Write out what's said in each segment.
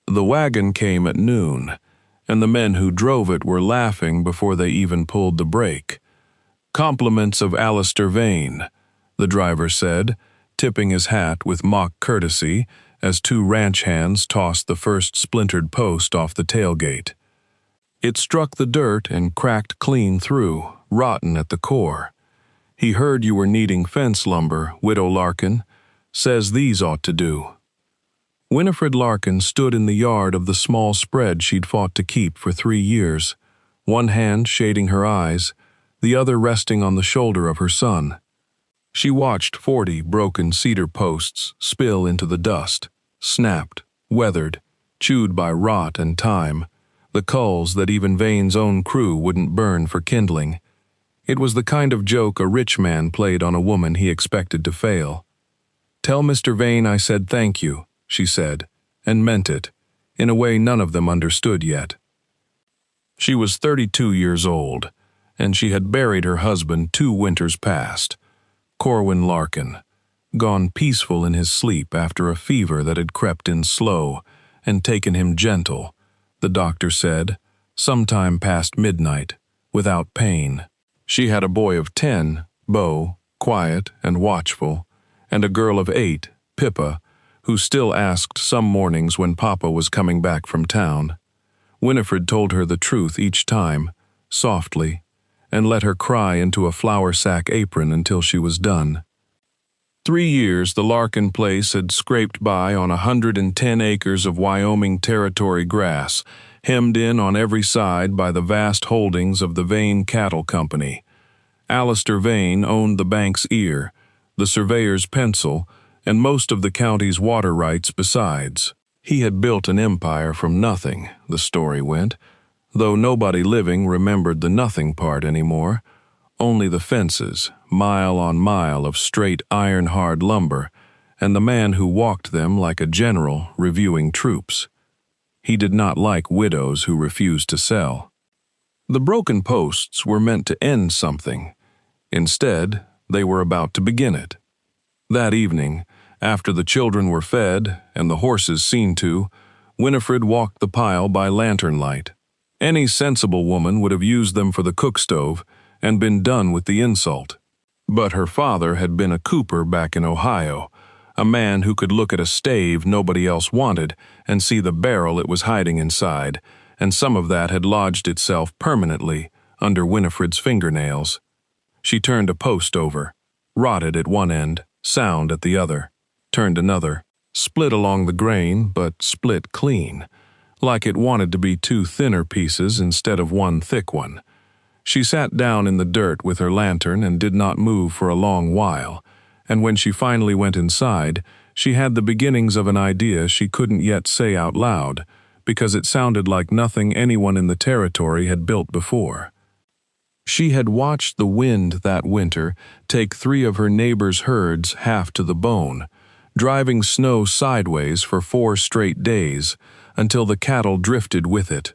The wagon came at noon, and the men who drove it were laughing before they even pulled the brake. "Compliments of Alistair Vane," the driver said, tipping his hat with mock courtesy as two ranch hands tossed the first splintered post off the tailgate. It struck the dirt and cracked clean through, rotten at the core. "He heard you were needing fence lumber, Widow Larkin. Says these ought to do." Winnifred Larkin stood in the yard of the small spread she'd fought to keep for 3 years, one hand shading her eyes, the other resting on the shoulder of her son. She watched 40 broken cedar posts spill into the dust, snapped, weathered, chewed by rot and time, the culls that even Vane's own crew wouldn't burn for kindling. It was the kind of joke a rich man played on a woman he expected to fail. "Tell Mr. Vane I said thank you," she said, and meant it, in a way none of them understood yet. She was 32 years old, and she had buried her husband 2 winters past, Corwin Larkin, gone peaceful in his sleep after a fever that had crept in slow and taken him gentle, the doctor said, sometime past midnight, without pain. She had a boy of 10, Beau, quiet and watchful, and a girl of 8, Pippa, who still asked some mornings when Papa was coming back from town. Winnifred told her the truth each time, softly, and let her cry into a flour sack apron until she was done. 3 years the Larkin place had scraped by on 110 acres of Wyoming Territory grass, hemmed in on every side by the vast holdings of the Vane Cattle Company. Alistair Vane owned the bank's ear, the surveyor's pencil, and most of the county's water rights besides. He had built an empire from nothing, the story went, though nobody living remembered the nothing part anymore, only the fences, mile on mile of straight iron-hard lumber, and the man who walked them like a general reviewing troops. He did not like widows who refused to sell. The broken posts were meant to end something. Instead, they were about to begin it. That evening, after the children were fed and the horses seen to, Winnifred walked the pile by lantern light. Any sensible woman would have used them for the cook stove and been done with the insult. But her father had been a cooper back in Ohio, a man who could look at a stave nobody else wanted and see the barrel it was hiding inside, and some of that had lodged itself permanently under Winnifred's fingernails. She turned a post over, rotted at one end, sound at the other, turned another, split along the grain, but split clean, like it wanted to be 2 thinner pieces instead of 1 thick one. She sat down in the dirt with her lantern and did not move for a long while, and when she finally went inside, she had the beginnings of an idea she couldn't yet say out loud, because it sounded like nothing anyone in the territory had built before. She had watched the wind that winter take 3 of her neighbors' herds half to the bone, driving snow sideways for 4 straight days until the cattle drifted with it,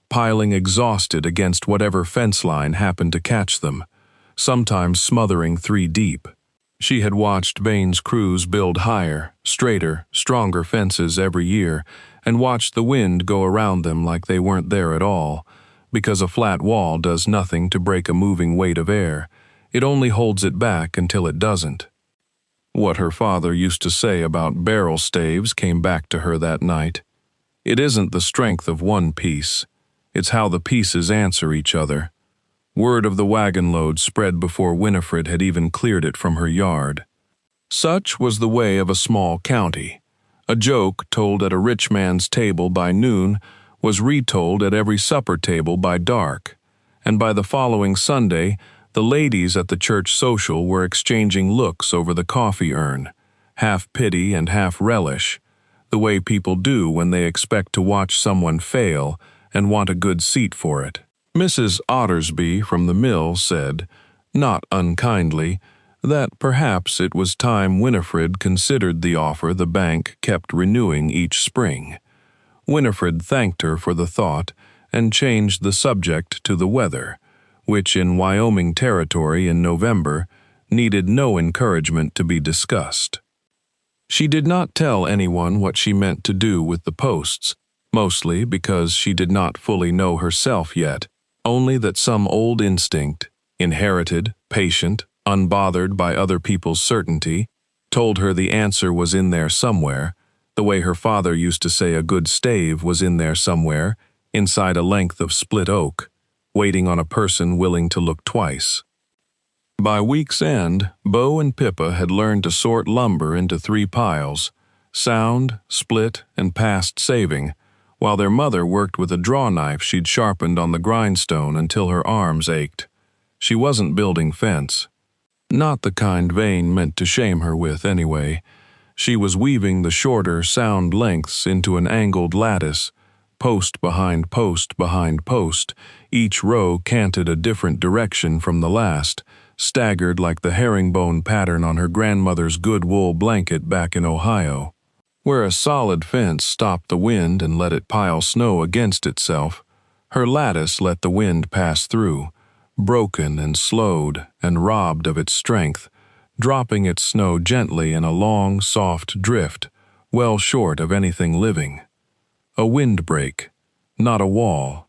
piling exhausted against whatever fence line happened to catch them, sometimes smothering 3 deep. She had watched Vane's crews build higher, straighter, stronger fences every year and watched the wind go around them like they weren't there at all, because a flat wall does nothing to break a moving weight of air. It only holds it back until it doesn't. What her father used to say about barrel staves came back to her that night. It isn't the strength of one piece, it's how the pieces answer each other. Word of the wagon load spread before Winnifred had even cleared it from her yard. Such was the way of a small county. A joke told at a rich man's table by noon was retold at every supper table by dark, and by the following Sunday, the ladies at the church social were exchanging looks over the coffee urn, half pity and half relish, the way people do when they expect to watch someone fail and want a good seat for it. Mrs. Ottersby from the mill said, not unkindly, that perhaps it was time Winnifred considered the offer the bank kept renewing each spring. Winnifred thanked her for the thought and changed the subject to the weather, which in Wyoming Territory in November needed no encouragement to be discussed. She did not tell anyone what she meant to do with the posts, mostly because she did not fully know herself yet, only that some old instinct, inherited, patient, unbothered by other people's certainty, told her the answer was in there somewhere, the way her father used to say a good stave was in there somewhere, inside a length of split oak, waiting on a person willing to look twice. By week's end, Bo and Pippa had learned to sort lumber into 3 piles, sound, split, and past saving, while their mother worked with a draw knife she'd sharpened on the grindstone until her arms ached. She wasn't building fence. Not the kind Vane meant to shame her with, anyway. She was weaving the shorter, sound lengths into an angled lattice, post behind post behind post, each row canted a different direction from the last, staggered like the herringbone pattern on her grandmother's good wool blanket back in Ohio. Where a solid fence stopped the wind and let it pile snow against itself, her lattice let the wind pass through, broken and slowed and robbed of its strength, dropping its snow gently in a long, soft drift, well short of anything living. A windbreak, not a wall.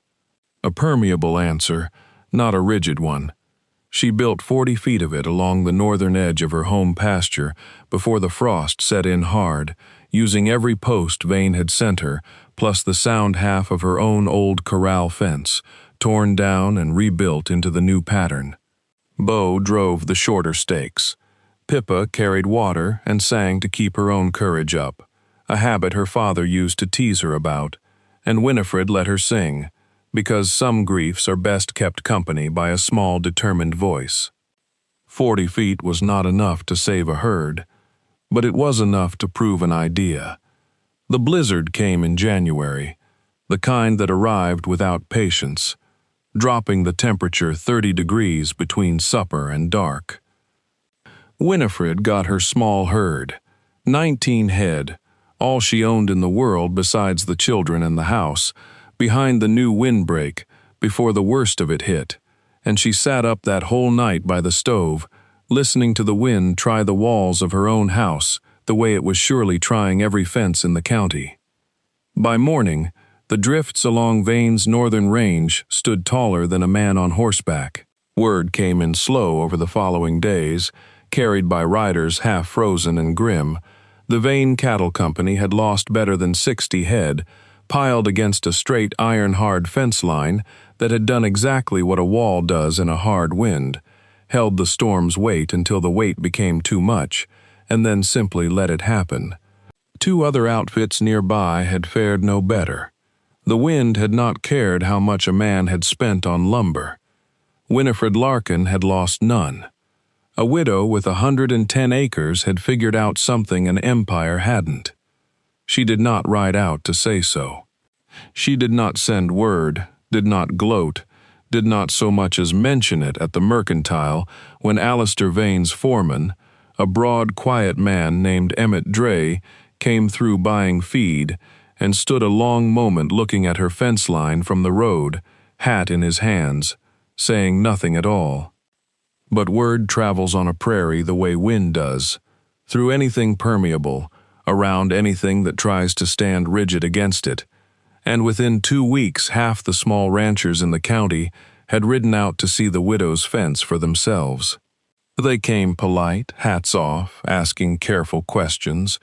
A permeable answer, not a rigid one. She built 40 feet of it along the northern edge of her home pasture before the frost set in hard, using every post Vane had sent her, plus the sound half of her own old corral fence, torn down and rebuilt into the new pattern. Bo drove the shorter stakes. Pippa carried water and sang to keep her own courage up, a habit her father used to tease her about, and Winnifred let her sing, because some griefs are best kept company by a small, determined voice. 40 feet was not enough to save a herd, but it was enough to prove an idea. The blizzard came in January, the kind that arrived without patience, dropping the temperature 30 degrees between supper and dark. Winnifred got her small herd, 19 head, all she owned in the world besides the children and the house, behind the new windbreak before the worst of it hit, and she sat up that whole night by the stove, listening to the wind try the walls of her own house the way it was surely trying every fence in the county. By morning, the drifts along Vane's northern range stood taller than a man on horseback. Word came in slow over the following days, carried by riders half frozen and grim. The Vane Cattle Company had lost better than 60 head, piled against a straight iron-hard fence line that had done exactly what a wall does in a hard wind, held the storm's weight until the weight became too much, and then simply let it happen. 2 other outfits nearby had fared no better. The wind had not cared how much a man had spent on lumber. Winnifred Larkin had lost none. A widow with 110 acres had figured out something an empire hadn't. She did not ride out to say so. She did not send word, did not gloat, did not so much as mention it at the mercantile when Alistair Vane's foreman, a broad, quiet man named Emmett Dray, came through buying feed and stood a long moment looking at her fence line from the road, hat in his hands, saying nothing at all. But word travels on a prairie the way wind does, through anything permeable, around anything that tries to stand rigid against it, and within 2 weeks half the small ranchers in the county had ridden out to see the widow's fence for themselves. They came polite, hats off, asking careful questions,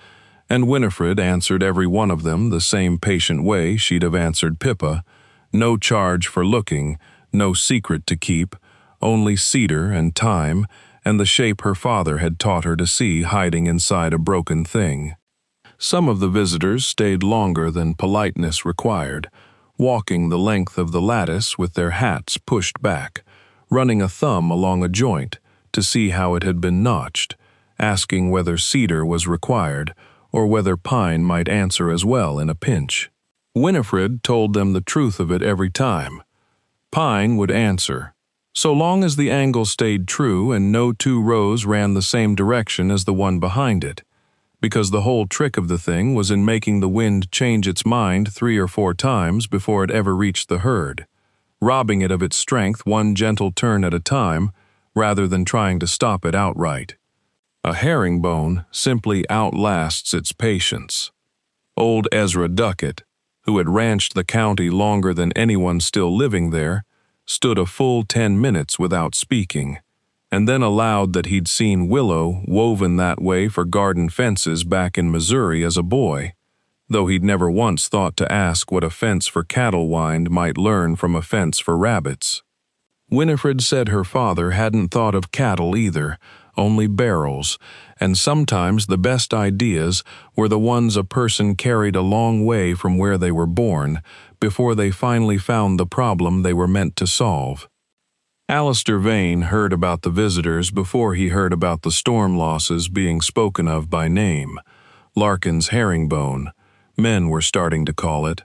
and Winnifred answered every one of them the same patient way she'd have answered Pippa, no charge for looking, no secret to keep, only cedar and time and the shape her father had taught her to see hiding inside a broken thing. Some of the visitors stayed longer than politeness required, walking the length of the lattice with their hats pushed back, running a thumb along a joint to see how it had been notched, asking whether cedar was required or whether pine might answer as well in a pinch. Winnifred told them the truth of it every time. Pine would answer, so long as the angle stayed true and no 2 rows ran the same direction as the one behind it, because the whole trick of the thing was in making the wind change its mind 3 or 4 times before it ever reached the herd, robbing it of its strength one gentle turn at a time, rather than trying to stop it outright. A herringbone simply outlasts its patience. Old Ezra Duckett, who had ranched the county longer than anyone still living there, stood a full 10 minutes without speaking, and then allowed that he'd seen willow woven that way for garden fences back in Missouri as a boy, though he'd never once thought to ask what a fence for cattle wind might learn from a fence for rabbits. Winnifred said her father hadn't thought of cattle either, only barrels, and sometimes the best ideas were the ones a person carried a long way from where they were born before they finally found the problem they were meant to solve. Alistair Vane heard about the visitors before he heard about the storm losses being spoken of by name. Larkin's herringbone, men were starting to call it,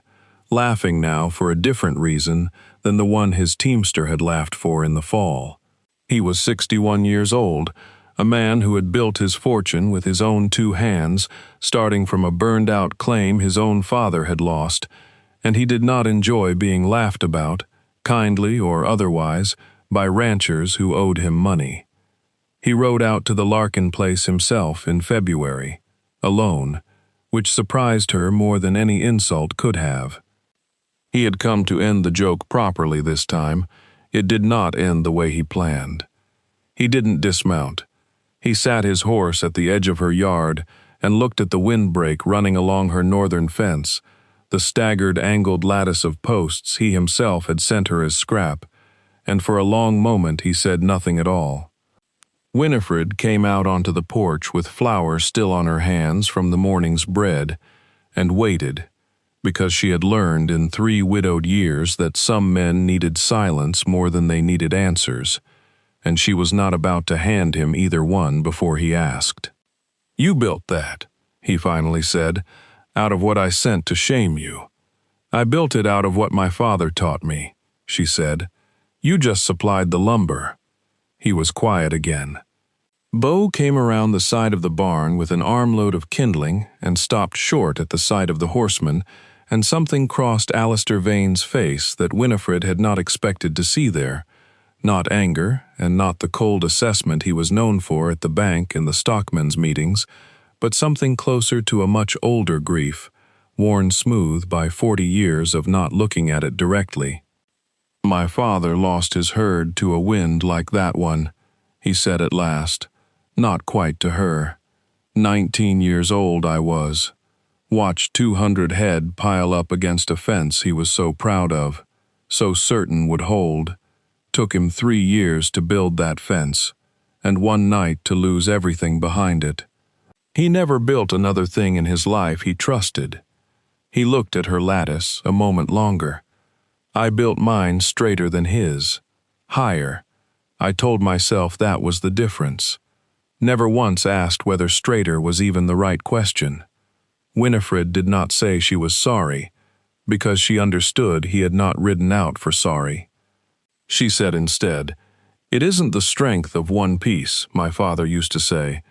laughing now for a different reason than the one his teamster had laughed for in the fall. He was 61 years old, a man who had built his fortune with his own 2 hands, starting from a burned-out claim his own father had lost, and he did not enjoy being laughed about, kindly or otherwise, by ranchers who owed him money. He rode out to the Larkin place himself in February, alone, which surprised her more than any insult could have. He had come to end the joke properly this time. It did not end the way he planned. He didn't dismount. He sat his horse at the edge of her yard and looked at the windbreak running along her northern fence, the staggered angled lattice of posts he himself had sent her as scrap, and for a long moment he said nothing at all. Winnifred came out onto the porch with flour still on her hands from the morning's bread, and waited, because she had learned in 3 widowed years that some men needed silence more than they needed answers, and she was not about to hand him either one before he asked. "You built that," he finally said, "out of what I sent to shame you." "I built it out of what my father taught me," she said. "You just supplied the lumber." He was quiet again. Bo came around the side of the barn with an armload of kindling and stopped short at the sight of the horseman, and something crossed Alistair Vane's face that Winnifred had not expected to see there. Not anger, and not the cold assessment he was known for at the bank and the stockmen's meetings, but something closer to a much older grief, worn smooth by 40 years of not looking at it directly. "My father lost his herd to a wind like that one," he said at last, not quite to her. 19 years old I was. Watched 200 head pile up against a fence he was so proud of, so certain would hold. Took him 3 years to build that fence, and one night to lose everything behind it. He never built another thing in his life he trusted. He looked at her lattice a moment longer. I built mine straighter than his, higher. I told myself that was the difference. Never once asked whether straighter was even the right question. Winnifred did not say she was sorry, because she understood he had not ridden out for sorry. She said instead, "It isn't the strength of one piece, my father used to say.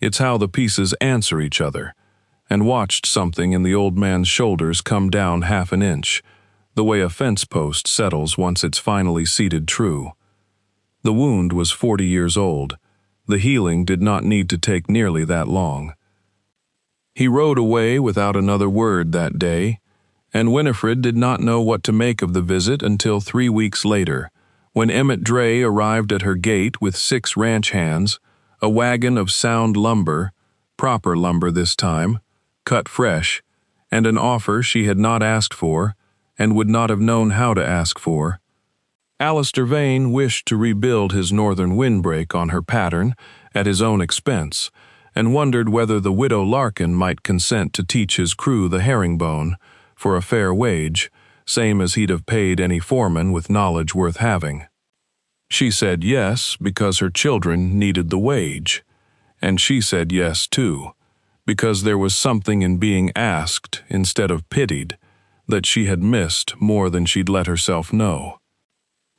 It's how the pieces answer each other," and watched something in the old man's shoulders come down half an inch, the way a fence post settles once it's finally seated true. The wound was 40 years old. The healing did not need to take nearly that long. He rode away without another word that day, and Winnifred did not know what to make of the visit until 3 weeks later, when Emmett Dray arrived at her gate with 6 ranch hands, a wagon of sound lumber, proper lumber this time, cut fresh, and an offer she had not asked for and would not have known how to ask for. Alistair Vane wished to rebuild his northern windbreak on her pattern at his own expense, and wondered whether the widow Larkin might consent to teach his crew the herringbone for a fair wage, same as he'd have paid any foreman with knowledge worth having. She said yes because her children needed the wage, and she said yes too, because there was something in being asked instead of pitied that she had missed more than she'd let herself know.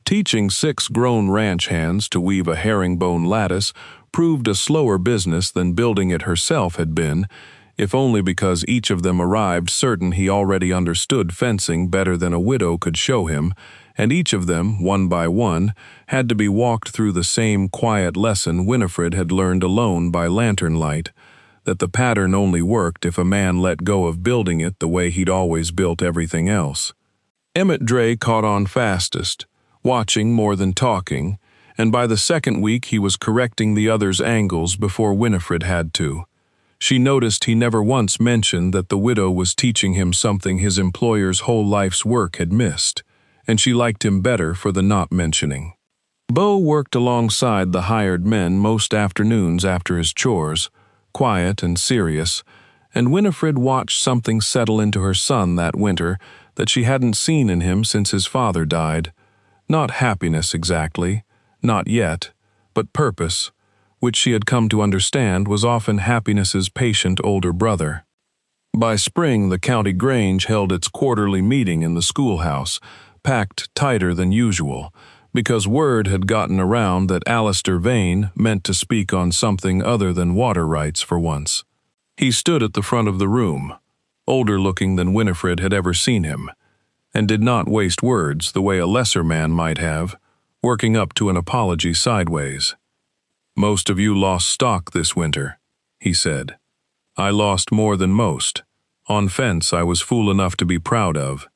Teaching 6 grown ranch hands to weave a herringbone lattice proved a slower business than building it herself had been, if only because each of them arrived certain he already understood fencing better than a widow could show him, and each of them, one by one, had to be walked through the same quiet lesson Winnifred had learned alone by lantern light, that the pattern only worked if a man let go of building it the way he'd always built everything else. Emmett Dre caught on fastest, watching more than talking, and by the second week he was correcting the other's angles before Winnifred had to. She noticed he never once mentioned that the widow was teaching him something his employer's whole life's work had missed, and she liked him better for the not mentioning. Bo worked alongside the hired men most afternoons after his chores, quiet and serious, and Winnifred watched something settle into her son that winter that she hadn't seen in him since his father died. Not happiness exactly, not yet, but purpose, which she had come to understand was often happiness's patient older brother. By spring, the county grange held its quarterly meeting in the schoolhouse, packed tighter than usual, because word had gotten around that Alistair Vane meant to speak on something other than water rights for once. He stood at the front of the room, older looking than Winnifred had ever seen him, and did not waste words the way a lesser man might have, working up to an apology sideways. "Most of you lost stock this winter," he said. "I lost more than most, on fence I was fool enough to be proud of.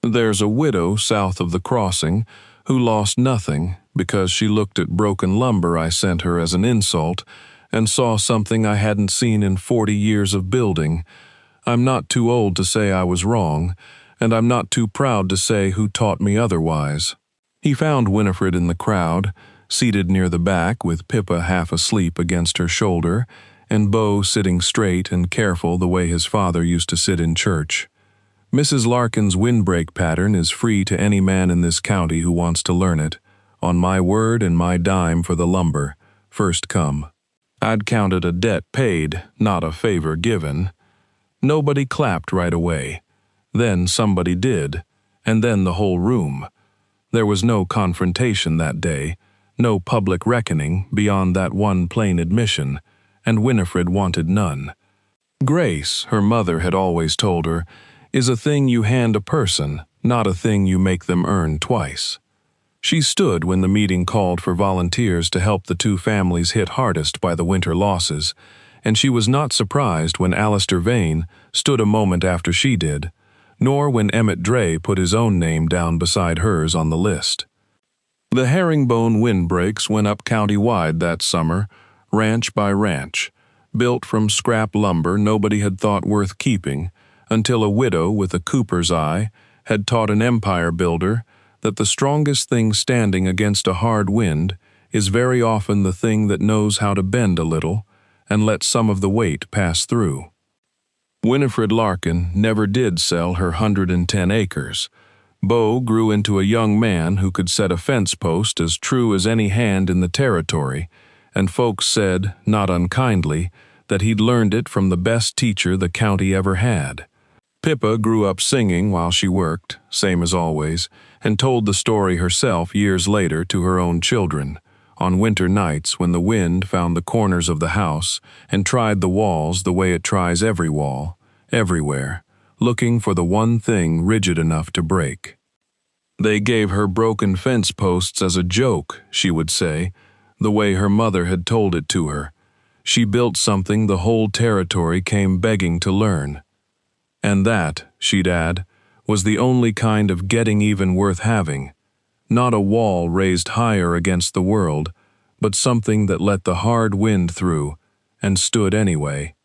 There's a widow south of the crossing who lost nothing because she looked at broken lumber I sent her as an insult and saw something I hadn't seen in 40 years of building. I'm not too old to say I was wrong, and I'm not too proud to say who taught me otherwise." He found Winnifred in the crowd, seated near the back with Pippa half asleep against her shoulder, and Bo sitting straight and careful the way his father used to sit in church. Mrs. Larkin's windbreak pattern is free to any man in this county who wants to learn it, on my word and my dime for the lumber, first come. I'd count it a debt paid, not a favor given. Nobody clapped right away. Then somebody did, and then the whole room. There was no confrontation that day, no public reckoning beyond that one plain admission, and Winnifred wanted none. Grace, her mother had always told her, is a thing you hand a person, not a thing you make them earn twice. She stood when the meeting called for volunteers to help the two families hit hardest by the winter losses, and she was not surprised when Alistair Vane stood a moment after she did, nor when Emmett Dre put his own name down beside hers on the list. The herringbone windbreaks went up county-wide that summer, ranch by ranch, built from scrap lumber nobody had thought worth keeping, until a widow with a cooper's eye had taught an empire builder that the strongest thing standing against a hard wind is very often the thing that knows how to bend a little and let some of the weight pass through. Winnifred Larkin never did sell her 110 acres. Bo grew into a young man who could set a fence post as true as any hand in the territory, and folks said, not unkindly, that he'd learned it from the best teacher the county ever had. Pippa grew up singing while she worked, same as always, and told the story herself years later to her own children, on winter nights when the wind found the corners of the house and tried the walls the way it tries every wall, everywhere, looking for the one thing rigid enough to break. They gave her broken fence posts as a joke, she would say, the way her mother had told it to her. She built something the whole territory came begging to learn. And that, she'd add, was the only kind of getting even worth having. Not a wall raised higher against the world, but something that let the hard wind through and stood anyway.